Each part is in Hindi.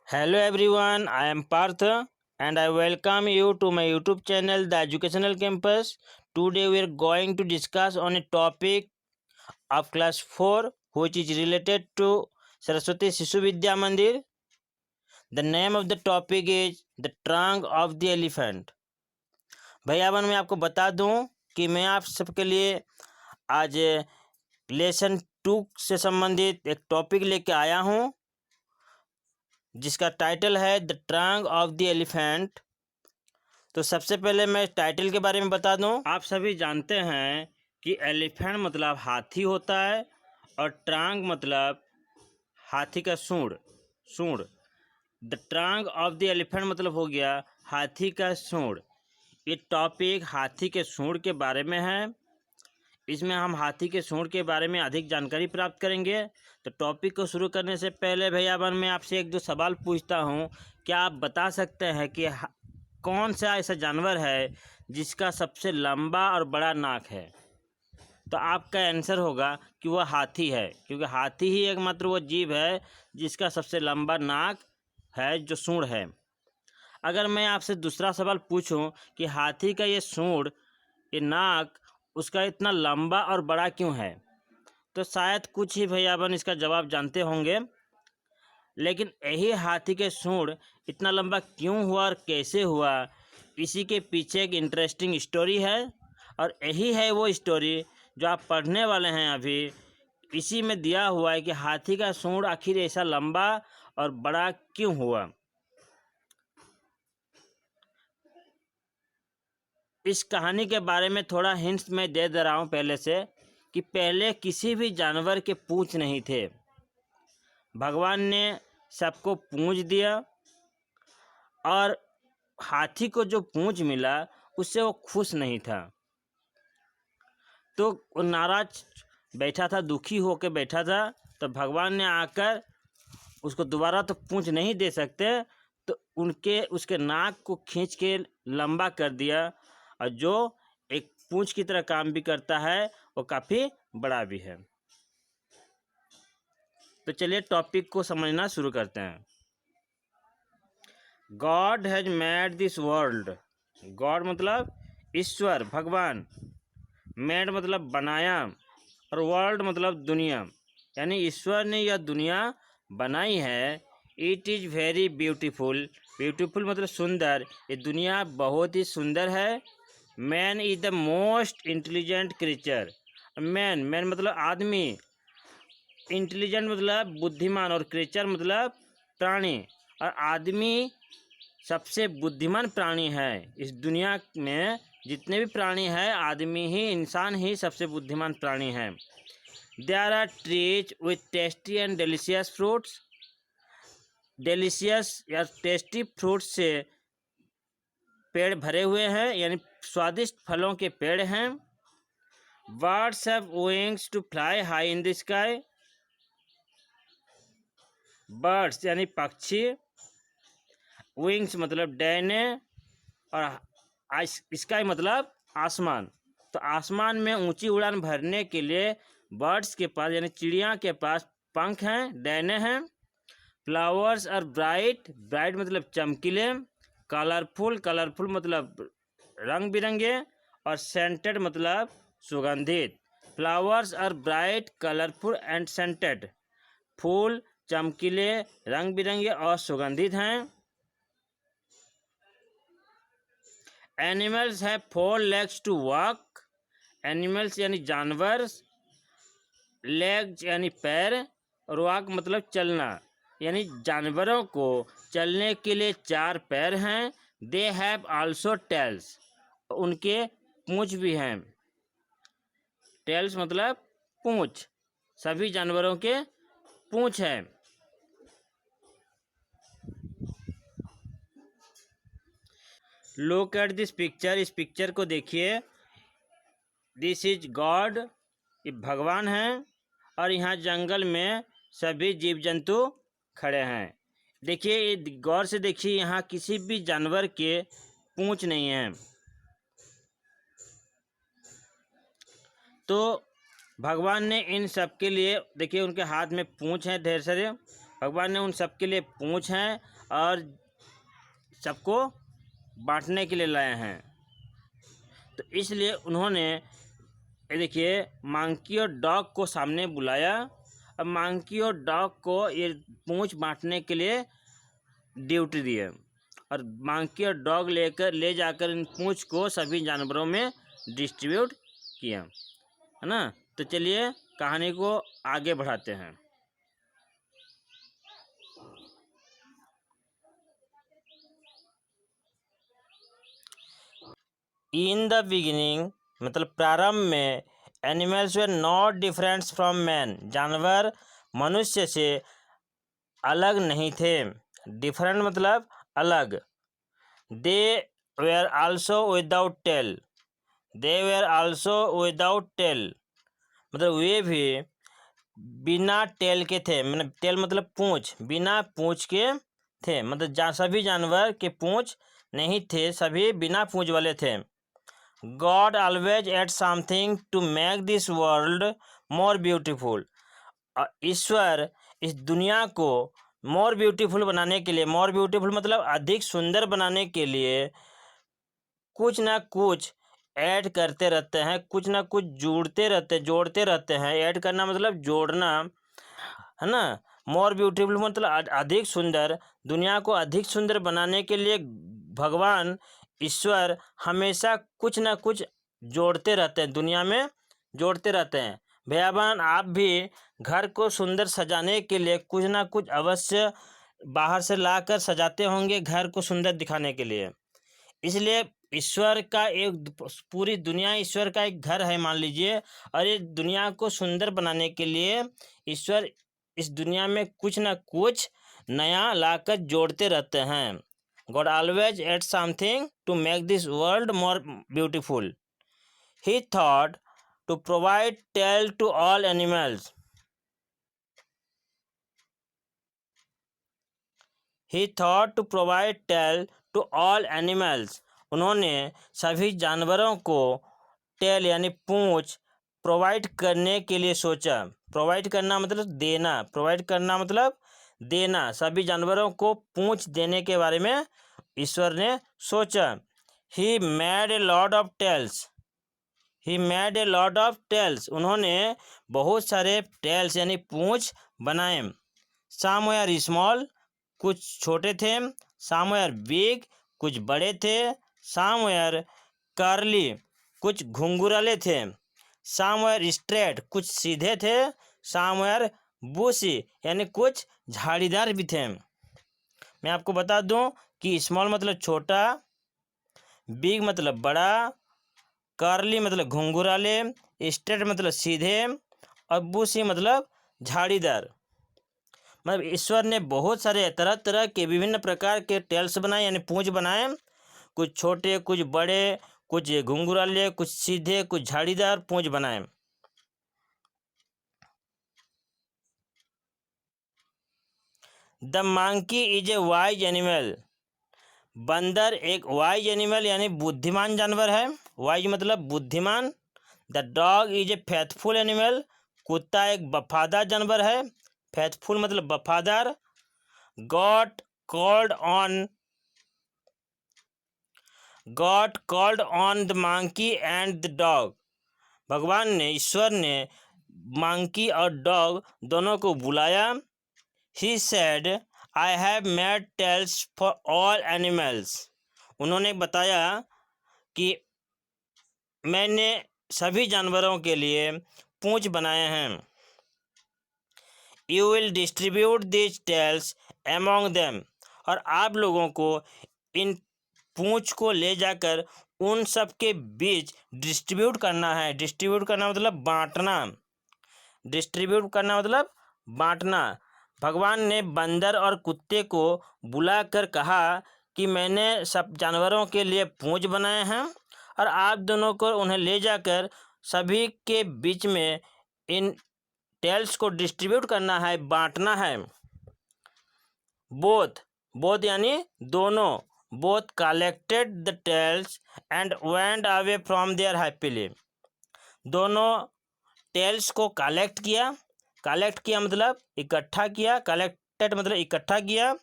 Hello everyone, I am Parth and I welcome you to my YouTube channel The Educational Campus. Today we are going to discuss on a topic of class 4 which is related to Saraswati Shishu Vidya Mandir. The name of the topic is The Trunk of the Elephant. भैयावन मैं आपको बता दूं कि मैं आप सबके लिए आज लेसन 2 से संबंधित एक टॉपिक लेके आया हूं जिसका टाइटल है the trunk of the elephant. तो सबसे पहले मैं टाइटल के बारे में बता दूं। आप सभी जानते हैं कि एलिफेंट मतलब हाथी होता है और ट्रंक मतलब हाथी का सूंड। The trunk of the elephant मतलब हो गया हाथी का सूंड। ये टॉपिक हाथी के सूंड के बारे में है। इसमें हम हाथी के सूंड के बारे में अधिक जानकारी प्राप्त करेंगे। तो टॉपिक को शुरू करने से पहले भैया बहन मैं आपसे एक दो सवाल पूछता हूँ। क्या आप बता सकते हैं कि कौन सा ऐसा जानवर है जिसका सबसे लंबा और बड़ा नाक है? तो आपका आंसर होगा कि वह हाथी है, क्योंकि हाथी ही एकमात्र वो जीव है जिसका सबसे लंबा नाक है, जो सूंड है। अगर मैं आपसे दूसरा सवाल पूछूं कि हाथी का ये सूंड, ये नाक उसका इतना लंबा और बड़ा क्यों है, तो शायद कुछ ही भैया बहन इसका जवाब जानते होंगे। लेकिन यही हाथी के सूंड इतना लंबा क्यों हुआ और कैसे हुआ, इसी के पीछे एक इंटरेस्टिंग स्टोरी है। और यही है वो स्टोरी जो आप पढ़ने वाले हैं अभी। इसी में दिया हुआ है कि हाथी का सूंड आखिर ऐसा लंबा और बड़ा क्यों हुआ। इस कहानी के बारे में थोड़ा हिंट्स मैं दे रहा हूँ पहले से, कि पहले किसी भी जानवर के पूँछ नहीं थे। भगवान ने सबको पूँछ दिया और हाथी को जो पूँछ मिला उससे वो खुश नहीं था। तो वो नाराज बैठा था, दुखी होकर बैठा था। तो भगवान ने आकर उसको दोबारा तो पूँछ नहीं दे सकते, तो उसके नाक को खींच के लंबा कर दिया, और जो एक पूँछ की तरह काम भी करता है वो काफ़ी बड़ा भी है। तो चलिए टॉपिक को समझना शुरू करते हैं। God has made this world. God मतलब ईश्वर, भगवान। मेड मतलब बनाया, और वर्ल्ड मतलब दुनिया। यानी ईश्वर ने यह दुनिया बनाई है। It is very beautiful. Beautiful मतलब सुंदर। ये दुनिया बहुत ही सुंदर है। Man is the most intelligent creature. Man मतलब आदमी, इंटेलिजेंट मतलब बुद्धिमान, और क्रीचर मतलब प्राणी। और आदमी सबसे बुद्धिमान प्राणी है इस दुनिया में। जितने भी प्राणी हैं, आदमी ही, इंसान ही सबसे बुद्धिमान प्राणी है। There are trees with tasty and delicious fruits. Delicious या टेस्टी फ्रूट्स से पेड़ भरे हुए हैं, यानी स्वादिष्ट फलों के पेड़ हैं। Birds have wings to fly high in the sky. Birds यानी पक्षी, विंग्स मतलब डैने, और स्काई मतलब आसमान। तो आसमान में ऊंची उड़ान भरने के लिए बर्ड्स के पास यानी चिड़िया के पास पंख हैं, डैने हैं। फ्लावर्स और ब्राइट, ब्राइट मतलब चमकीले। कलरफुल, कलरफुल मतलब रंग बिरंगे। और सेंटेड मतलब सुगंधित। Flowers are bright, colourful and scented. फूल चमकीले, रंग बिरंगे और सुगंधित हैं। Animals have 4 legs to walk. Animals यानी जानवर, लेग्स यानी पैर, और वॉक मतलब चलना। यानी जानवरों को चलने के लिए 4 पैर हैं। They have also tales. उनके पूँछ भी हैं। टेल्स मतलब पूँछ, सभी जानवरों के पूँछ हैं। Look at this picture. इस पिक्चर को देखिए। दिस इज गॉड, ये भगवान हैं। और यहाँ जंगल में सभी जीव जंतु खड़े हैं। देखिए, गौर से देखिए, यहाँ किसी भी जानवर के पूँछ नहीं हैं। तो भगवान ने इन सब के लिए, देखिए उनके हाथ में पूँछ हैं ढेर सारे, भगवान ने उन सबके लिए पूंछ हैं और सबको बांटने के लिए लाए हैं। तो इसलिए उन्होंने ये देखिए मंकी और डॉग को सामने बुलाया। अब मंकी और डॉग को ये पूंछ बांटने के लिए ड्यूटी दी है और मंकी और डॉग ले जाकर इन पूंछ को सभी जानवरों में डिस्ट्रीब्यूट किया, है ना। तो चलिए कहानी को आगे बढ़ाते हैं। इन द बिगिनिंग मतलब प्रारंभ में animals were not different from man, जानवर मनुष्य से अलग नहीं थे। डिफरेंट मतलब अलग। They were also without tail, they were also without tail मतलब वे भी बिना टेल के थे। मतलब टेल मतलब पूंछ, बिना पूंछ के थे मतलब सभी जानवर के पूंछ नहीं थे, सभी बिना पूंछ वाले थे। God always at something to make this world more beautiful, ईश्वर इस दुनिया को मोर ब्यूटीफुल बनाने के लिए, मोर ब्यूटीफुल मतलब अधिक सुंदर बनाने के लिए कुछ ना कुछ ऐड करते रहते हैं, कुछ ना कुछ जोड़ते रहते हैं। ऐड करना मतलब जोड़ना, है ना। मोर ब्यूटीफुल मतलब अधिक सुंदर, दुनिया को अधिक सुंदर बनाने के लिए भगवान ईश्वर हमेशा कुछ ना कुछ जोड़ते रहते हैं, दुनिया में जोड़ते रहते हैं। भैयाबान आप भी घर को सुंदर सजाने के लिए कुछ ना कुछ अवश्य बाहर से लाकर सजाते होंगे घर को सुंदर दिखाने के लिए। इसलिए ईश्वर का एक पूरी दुनिया ईश्वर का एक घर है मान लीजिए, और ये दुनिया को सुंदर बनाने के लिए ईश्वर इस दुनिया में कुछ ना कुछ नया लाकर जोड़ते रहते हैं। God always at something to make this world more beautiful. He thought to provide tail to all animals, he thought to provide tail to all animals, उन्होंने सभी जानवरों को टेल यानी पूंछ प्रोवाइड करने के लिए सोचा। प्रोवाइड करना मतलब देना, प्रोवाइड करना मतलब देना, सभी जानवरों को पूंछ देने के बारे में ईश्वर ने सोचा। He made a lot of tails, he made a lot of tails, उन्होंने बहुत सारे टेल्स यानी पूंछ बनाए। सम वेयर स्मॉल, कुछ छोटे थे। सम वेयर बिग, कुछ बड़े थे। सम वेयर कर्ली, कुछ घुंघराले थे। सम वेयर स्ट्रेट, कुछ सीधे थे। सम वेयर बुशी यानी कुछ झाड़ीदार भी थे। मैं आपको बता दूं कि स्मॉल मतलब छोटा, बिग मतलब बड़ा, कर्ली मतलब घुंघराले, स्ट्रेट मतलब सीधे और बुशी मतलब झाड़ीदार। मतलब ईश्वर ने बहुत सारे तरह तरह के विभिन्न प्रकार के टेल्स बनाए यानी पूंछ बनाए, कुछ छोटे कुछ बड़े, कुछ घुंघराले, कुछ सीधे, कुछ झाड़ीदार पूंछ बनाए। The monkey is a wise animal, बंदर एक वाइज एनिमल यानी बुद्धिमान जानवर है। वाइज मतलब बुद्धिमान। The dog is a faithful animal, कुत्ता एक वफादार जानवर है। फेथफुल मतलब वफादार। God called on the monkey and the dog, भगवान ने ईश्वर ने मंकी और डॉग दोनों को बुलाया। He said I have made tails for all animals, उन्होंने बताया कि मैंने सभी जानवरों के लिए पूंछ बनाए हैं। You will distribute this tells among them, और आप लोगों को इन पूंछ को ले जाकर उन सब के बीच डिस्ट्रीब्यूट करना है। डिस्ट्रीब्यूट करना मतलब बांटना, डिस्ट्रीब्यूट करना मतलब बांटना। भगवान ने बंदर और कुत्ते को बुलाकर कहा कि मैंने सब जानवरों के लिए पूंछ बनाए हैं और आप दोनों को उन्हें ले जाकर सभी के बीच में इन टेल्स को डिस्ट्रीब्यूट करना है, बांटना है। बोथ यानी दोनों, both collected the tails and went away from there happily, दोनों टेल्स को कलेक्ट किया मतलब इकट्ठा किया। कलेक्ट कलेक्टेड मतलब इकट्ठा किया,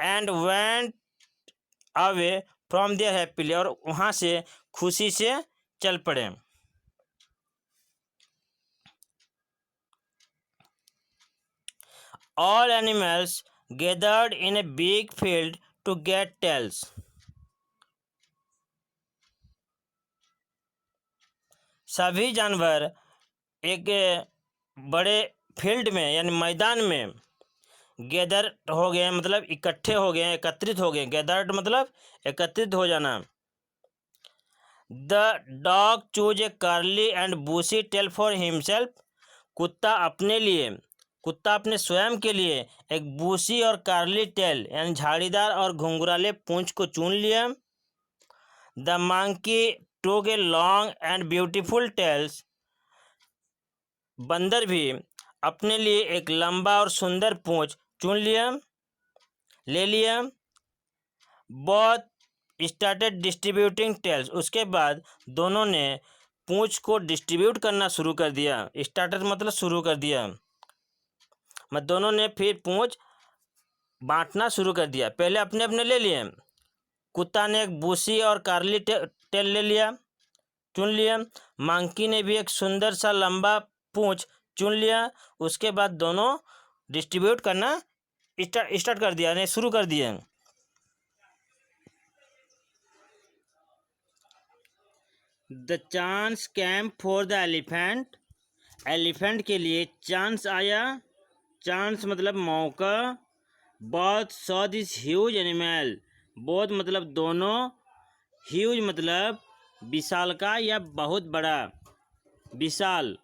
and went away from there happily, और वहाँ से खुशी से चल पड़े। All animals gathered in a big field to get tails. सभी जानवर एक बड़े फील्ड में यानी मैदान में गैदर हो गए, मतलब इकट्ठे हो गए, एकत्रित हो गए। गैदर्ड मतलब एकत्रित हो जाना। The dog choose a curly and bushy tail for himself. कुत्ता अपने स्वयं के लिए एक बूसी और कार्ली टेल यानी झाड़ीदार और घुंघराले पूंछ को चुन लिया। The monkey took a long and beautiful tails. बंदर भी अपने लिए एक लंबा और सुंदर पूंछ चुन ले लिया। Both started distributing tails. उसके बाद दोनों ने पूंछ को डिस्ट्रीब्यूट करना शुरू कर दिया। स्टार्टेड मतलब शुरू कर दिया, मतलब दोनों ने फिर पूंछ बांटना शुरू कर दिया। पहले अपने अपने ले लिए। कुत्ता ने एक बूसी और कार्ली टेल ले लिया, चुन लिया। मंकी ने भी एक सुंदर सा लंबा पूंछ चुन लिया। उसके बाद दोनों डिस्ट्रीब्यूट करना स्टार्ट कर दिया, यानी शुरू कर दिया। The chance came for the elephant. Elephant के लिए चांस आया। चांस मतलब मौका। Both saw this huge animal. Both मतलब दोनों, ह्यूज मतलब विशालकाय या बहुत बड़ा, विशाल।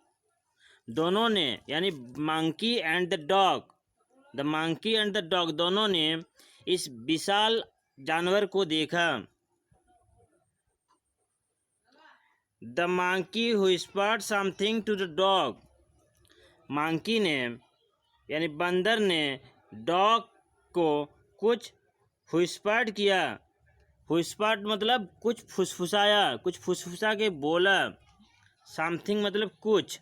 दोनों ने यानी मंकी एंड द डॉग दोनों ने इस विशाल जानवर को देखा। The monkey whispered something to the dog. Monkey ने यानी बंदर ने डॉग को कुछ व्हिस्पर्ड किया। व्हिस्पर्ड मतलब कुछ फुसफुसाया, कुछ फुसफुसा के बोला। समथिंग मतलब कुछ।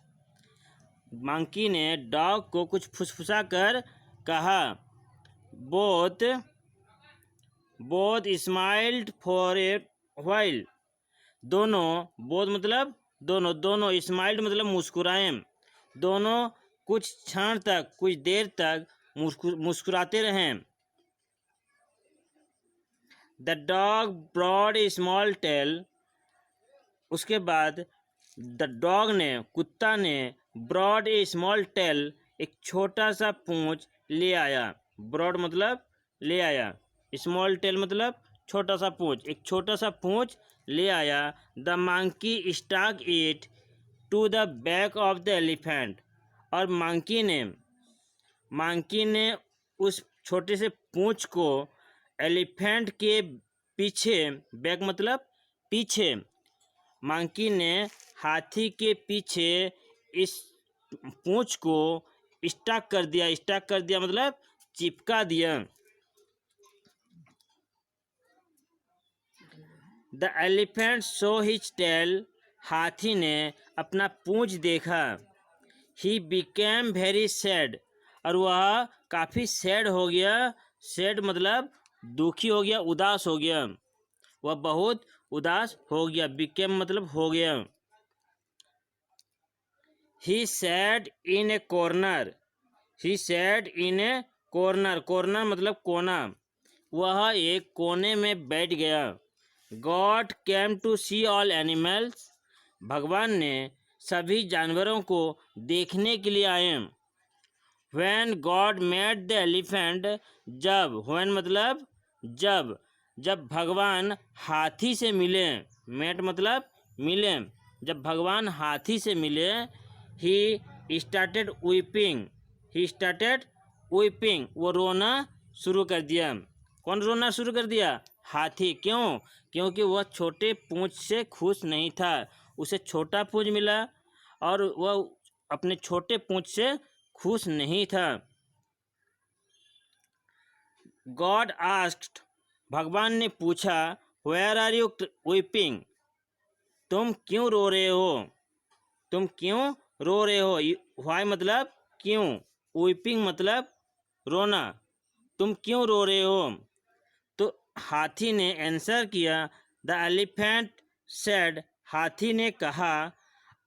मंकी ने डॉग को कुछ फुसफुसा कर कहा। Both smiled for a while. Both मतलब दोनों स्माइल्ड मतलब मुस्कुराए। दोनों कुछ क्षण तक, कुछ देर तक मुस्कुराते रहे। The dog brought a small tail. उसके बाद कुत्ता ने ब्रॉड ए स्मॉल टेल एक छोटा सा पूंछ ले आया। ब्रॉड मतलब ले आया, स्मॉल टेल मतलब छोटा सा पूंछ, एक छोटा सा पूंछ ले आया। The monkey stuck it to the back of the elephant. और मंकी ने उस छोटे से पूंछ को एलिफेंट के पीछे, बैक मतलब पीछे, मंकी ने हाथी के पीछे इस पूंछ को स्टक कर दिया मतलब चिपका दिया। The elephant saw his tail. हाथी ने अपना पूंछ देखा। He became very sad. और वह काफ़ी सैड हो गया। सैड मतलब दुखी हो गया, उदास हो गया। वह बहुत उदास हो गया। बिकेम मतलब हो गया। He sat in a corner. Corner मतलब कोना। वह एक कोने में बैठ गया। God came to see all animals. भगवान ने सभी जानवरों को देखने के लिए आए। When god met the elephant. When मतलब जब भगवान हाथी से मिले। मेट मतलब मिले। जब भगवान हाथी से मिले, ही स्टार्टेड वीपिंग। वो रोना शुरू कर दिया। कौन रोना शुरू कर दिया? हाथी। क्यों? क्योंकि वह छोटे पूंछ से खुश नहीं था। उसे छोटा पूंछ मिला और वह अपने छोटे पूंछ से खुश नहीं था। God asked. भगवान ने पूछा, वेयर आर यू वीपिंग। तुम क्यों रो रहे हो? व्हाई मतलब क्यों, वीपिंग मतलब रोना, तुम क्यों रो रहे हो? तो हाथी ने आंसर किया, द एलिफेंट सेड, हाथी ने कहा,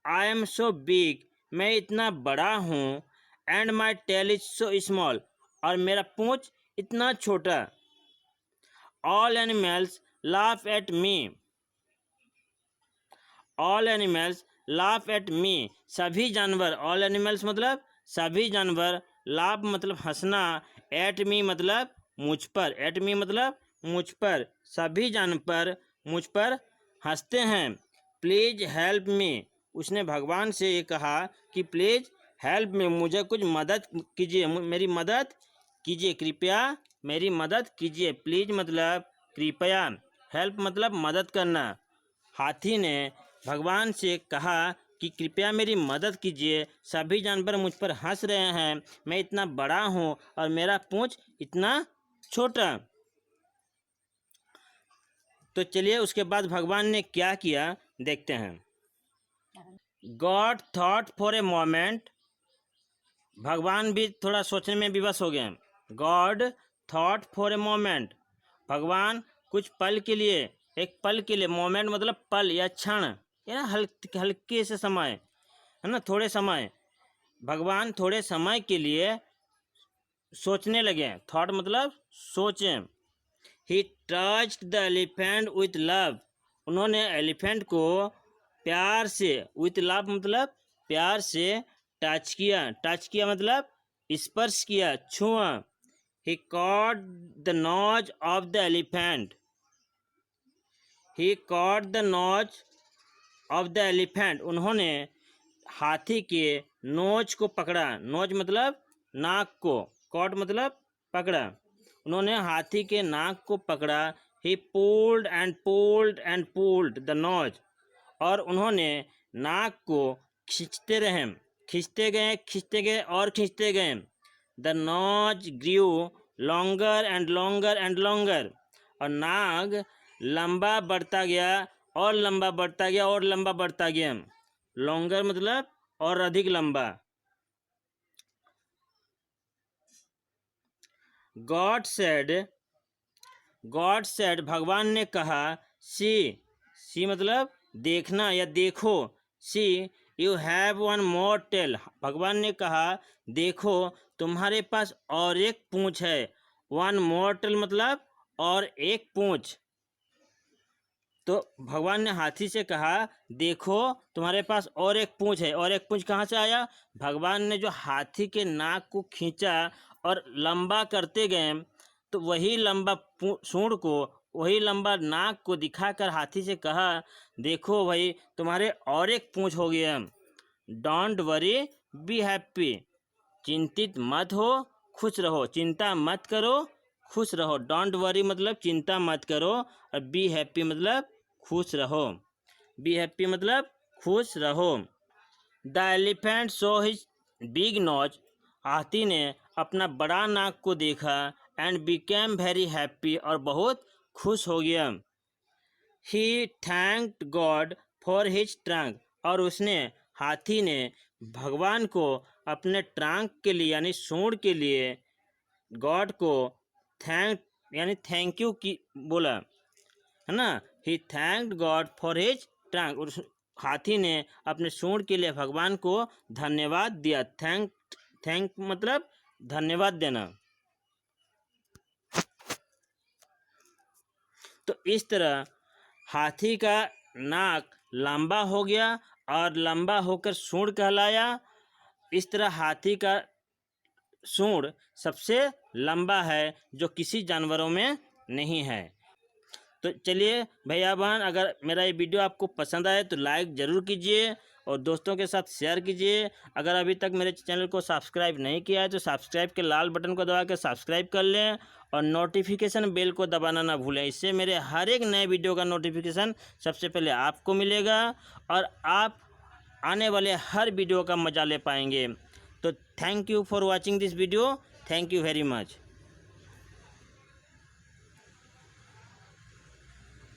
आई एम सो बिग, मैं इतना बड़ा हूँ, and my tail is so small, और मेरा पूंछ इतना छोटा। All animals laugh at me, all animals laugh at me, सभी जानवर, ऑल एनिमल्स मतलब सभी जानवर, लाफ मतलब हंसना, एट मी मतलब मुझ पर, एट मी मतलब मुझ पर, सभी जानवर मुझ पर हंसते हैं। प्लीज हेल्प मी, उसने भगवान से ये कहा कि प्लीज हेल्प मी, मुझे कुछ मदद कीजिए, मेरी मदद कीजिए, कृपया मेरी मदद कीजिए। प्लीज मतलब कृपया, हेल्प मतलब मदद करना। हाथी ने भगवान से कहा कि कृपया मेरी मदद कीजिए, सभी जानवर मुझ पर हंस रहे हैं, मैं इतना बड़ा हूँ और मेरा पूंछ इतना छोटा। तो चलिए उसके बाद भगवान ने क्या किया देखते हैं। God thought for a moment, भगवान भी थोड़ा सोचने में विवश हो गए। God thought for a moment, भगवान कुछ पल के लिए, एक पल के लिए, मोमेंट मतलब पल या क्षण, या हल्के से समय, है ना, थोड़े समय, भगवान थोड़े समय के लिए सोचने लगे। थॉट मतलब सोचें। ही touched the elephant with love, उन्होंने एलिफेंट को प्यार से, विथ लव मतलब प्यार से टच किया, टच किया मतलब स्पर्श किया, छुआ। He caught the nose of the elephant, he caught the nose of the elephant, उन्होंने हाथी के नोज को पकड़ा, नोज मतलब नाक को, कॉट मतलब पकड़ा, उन्होंने हाथी के नाक को पकड़ा। ही pulled and pulled and pulled the nose, और उन्होंने नाक को खींचते रहे, खींचते गए और खींचते गए। The nose grew longer and longer and longer, और नाग लंबा बढ़ता गया और लंबा बढ़ता गया और लंबा बढ़ता गया। लॉन्गर मतलब और अधिक लंबा। गॉड सेड, भगवान ने कहा, सी मतलब देखना या देखो, see you have one more tail, भगवान ने कहा देखो तुम्हारे पास और एक पूंछ है। वन मोर टेल मतलब और एक पूंछ। तो भगवान ने हाथी से कहा देखो तुम्हारे पास और एक पूंछ है। और एक पूंछ कहाँ से आया? भगवान ने जो हाथी के नाक को खींचा और लंबा करते गए, तो वही लंबा सूंड को, वही लंबा नाक को दिखाकर हाथी से कहा देखो भाई तुम्हारे और एक पूंछ हो गया। डोंट वरी बी हैप्पी, चिंतित मत हो खुश रहो, चिंता मत करो खुश रहो। डोंट वरी मतलब चिंता मत करो, और बी हैप्पी मतलब खुश रहो, बी हैप्पी मतलब खुश रहो। The elephant saw his big nose, हाथी ने अपना बड़ा नाक को देखा, एंड बिकेम वेरी हैप्पी, और बहुत खुश हो गया। He thanked God for his trunk, और उसने, हाथी ने भगवान को अपने ट्रंक के लिए यानी सूंड के लिए, गॉड को थैंक यानी थैंक यू की बोला, है ना। He thanked God for his trunk, और हाथी ने अपने सूंड के लिए भगवान को धन्यवाद दिया। थैंक मतलब धन्यवाद देना। तो इस तरह हाथी का नाक लंबा हो गया और लंबा होकर सूंड कहलाया। इस तरह हाथी का सूंड सबसे लंबा है जो किसी जानवरों में नहीं है। तो चलिए भैया बहन, अगर मेरा ये वीडियो आपको पसंद आए तो लाइक ज़रूर कीजिए और दोस्तों के साथ शेयर कीजिए। अगर अभी तक मेरे चैनल को सब्सक्राइब नहीं किया है तो सब्सक्राइब के लाल बटन को दबा के सब्सक्राइब कर लें, और नोटिफिकेशन बेल को दबाना ना भूलें। इससे मेरे हर एक नए वीडियो का नोटिफिकेशन सबसे पहले आपको मिलेगा और आप आने वाले हर वीडियो का मजा ले पाएंगे। तो thank you for watching this video, thank you very much.